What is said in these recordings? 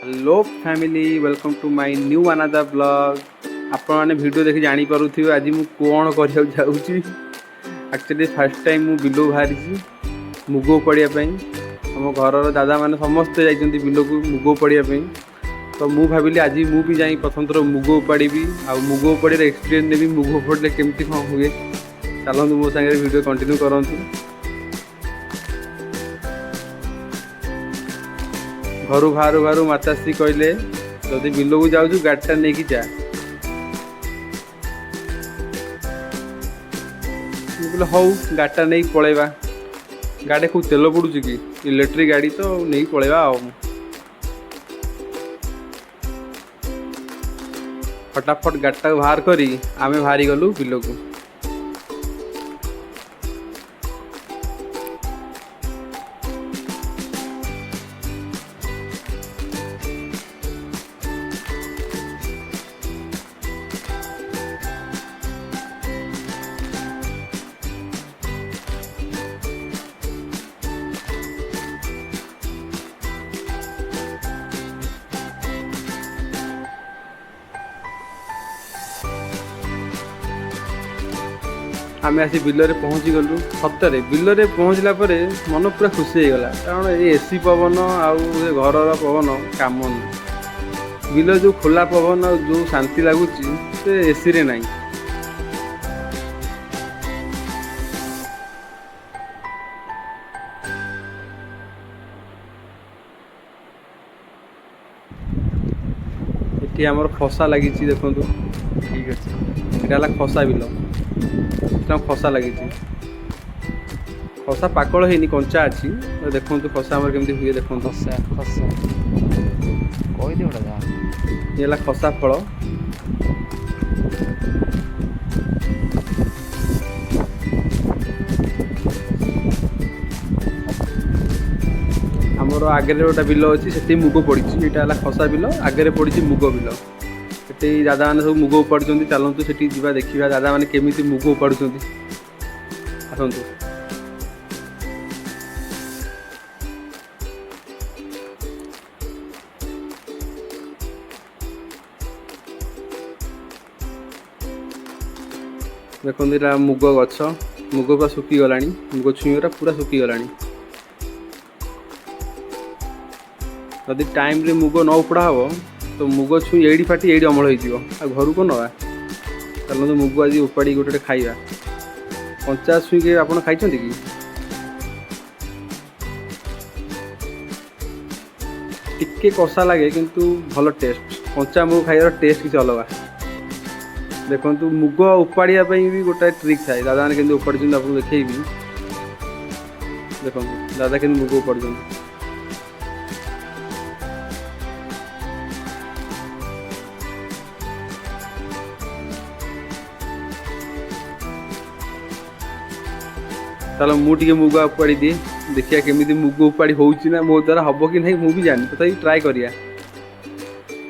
Hello family welcome to my new another blog. आपण मैंने video देखि जानी पारुथिबे आज मु कोन करिया जाउची। एक्चुअली फर्स्ट टाइम मु बिलो बाहरी मुग पड़िया आम घर दादा मैंने समस्ते जाइछन्ति बिलो को मुग पड़िया तो मु भाविली आज मु भी जाई प्रथम थर मुग उपाड़ी आ मुग उपाड़ी एक्सपीरियंस नेबी मुग उपाड़ले केमती कौन हुए। चलतु मो सागे वीडियो कंटिन्यू करंतु। घर बाहर बाहर माताश्री कहले जदि बिल को जाऊँ गाड़ीटा नहीं जा। बोले हौ गाड़ीटा नहीं पलैबा। गाड़ी खूब तेल पड़ुची कि इलेक्ट्रिक गाड़ी तो नहीं पलैबा। फटाफट गाड़ीटा बाहर करी आमे बाहरी गलु बिल को। आम आसी बिलरे पहुँची गलु। सतरे बिलरे पहुँचला पर मन पूरा खुशी हो गला कारण ये एसी पवन आउ घर पवन काम नहीं। बिल जो खोला पवन जो शांति लगुच से एसी रे नहीं। ये आमर खसा लगी देखो ठीक अच्छे यहाँ खसा बिल खसा लगी खसा पाकल है कंचा अच्छी देखो खसा आम केमती हुए देखो खसा खसा कही ये खसा फल आमर आगे गोटे बिल अच्छी से मुग पड़ी यहाँ खसा बिल आगे पड़ी मुग बिल से दादा मैंने सब मुग उपाड़ चलतु से जा देखा दादा मैंने केमी मुग उपाड़ आसतु। देखो यहाँ मुग गछ मुग पूरा सुखी गला मुग छुईरा पूरा सुखी गला। यदि टाइम रे मुग न उपड़ा हम तो मुग छुई एडी फाटी एडी अमल हो घर को नवा। चलते मुग आज उपाड़ी गोटे खाइबा। कंचा छुई के आप खाई कि टिके कषा लगे किंतु भल टेस्ट कंचा मुग खाइबार टेस्ट किसी अलग। देखो मुग उपाड़िया भी गोटे ट्रिक थाए दादा मैंने केमती उपाड़ी आपको देखी। देखो दादा के मुग उपाड़ी चलो मुझे मुग उपाड़ी दिए देखिए केमी मुग उपाड़ी होना मो द्वारा हम कि नहीं मुझे जानी तथा ट्राए करिया।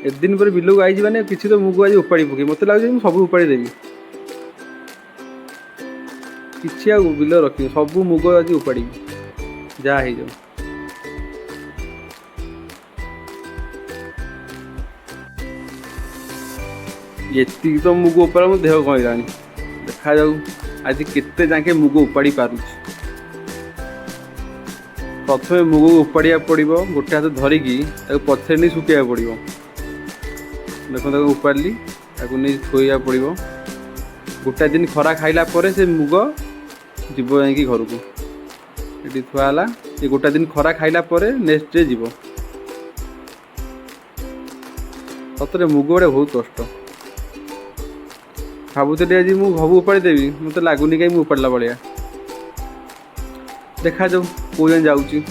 एक दिन पर बिल को आई मैंने किसी तो मुग आज उपाड़ी पकई मत लगे सब उपाड़ी देवी किसी आ बिल रखी सब मुग आज उपाड़ी जहाँ हो ये तो मुग उपाड़ मो देह कहला देखा जाऊ आज केते जाके मुग उपाड़ी पारुछ। प्रथम मुग उपाड़िया पड़ो गोटे हाथ धरिकी पछे नहीं सुखा पड़ो। देखो उपाड़ी नहीं थोड़ा पड़ो गोटे दिन खरा खाइला पर से मुग जीव जा घर को ये थुआला ये गोटे दिन खरा खाइला पर नेक्स्ट डे जीव। सतरे मुग गोटे बहुत कष्ट भावुली आज मुझे सब उपाड़ी देवी मत लगुनि कहीं उपाड़ा भाया। देखा जाऊ कौ जाए जाऊँगी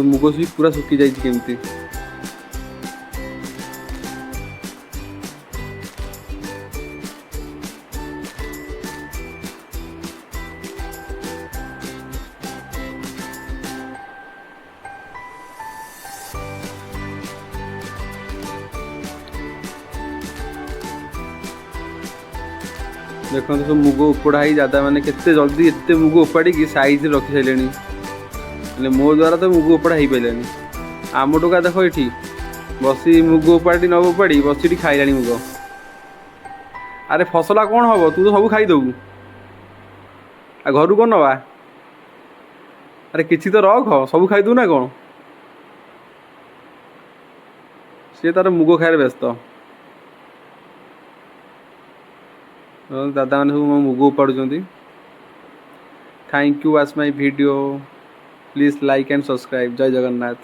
मुग सुई पूरा सुखी जाइए केमती। देखो सब मुग उपोड़ा ही दादा मैंने केते जल्दी एते मुग उपाड़ी साइज रखी सारे ହେଲେ ମୋ ଦ୍ୱାରା ତ ମୁଗ ଉପାଡ଼ା ହେଇପାରିଲାନି। ଆମ ଟୋକା ଦେଖ ଏଠି ବସି ମୁଗ ଉପାଡ଼ି ନ ଉପାଡ଼ି ବସି ଏଠି ଖାଇଲାଣି ମୁଗ। ଆରେ ଫସଲା କ'ଣ ହେବ? ତୁ ତ ସବୁ ଖାଇଦେବୁ। ଆଉ ଘରୁ କ'ଣ ନେବା? ଆରେ କିଛି ତ ରଖ, ସବୁ ଖାଇଦେବୁ ନା କ'ଣ? ସିଏ ତାର ମୁଗ ଖାଇବାରେ ବ୍ୟସ୍ତ। ଦାଦାମାନେ ସବୁ ମୋ ମୁଗ ଉପାଡ଼ୁଛନ୍ତି। Thank you watch my video. Please like and subscribe. ଜୟ ଜଗନ୍ନାଥ।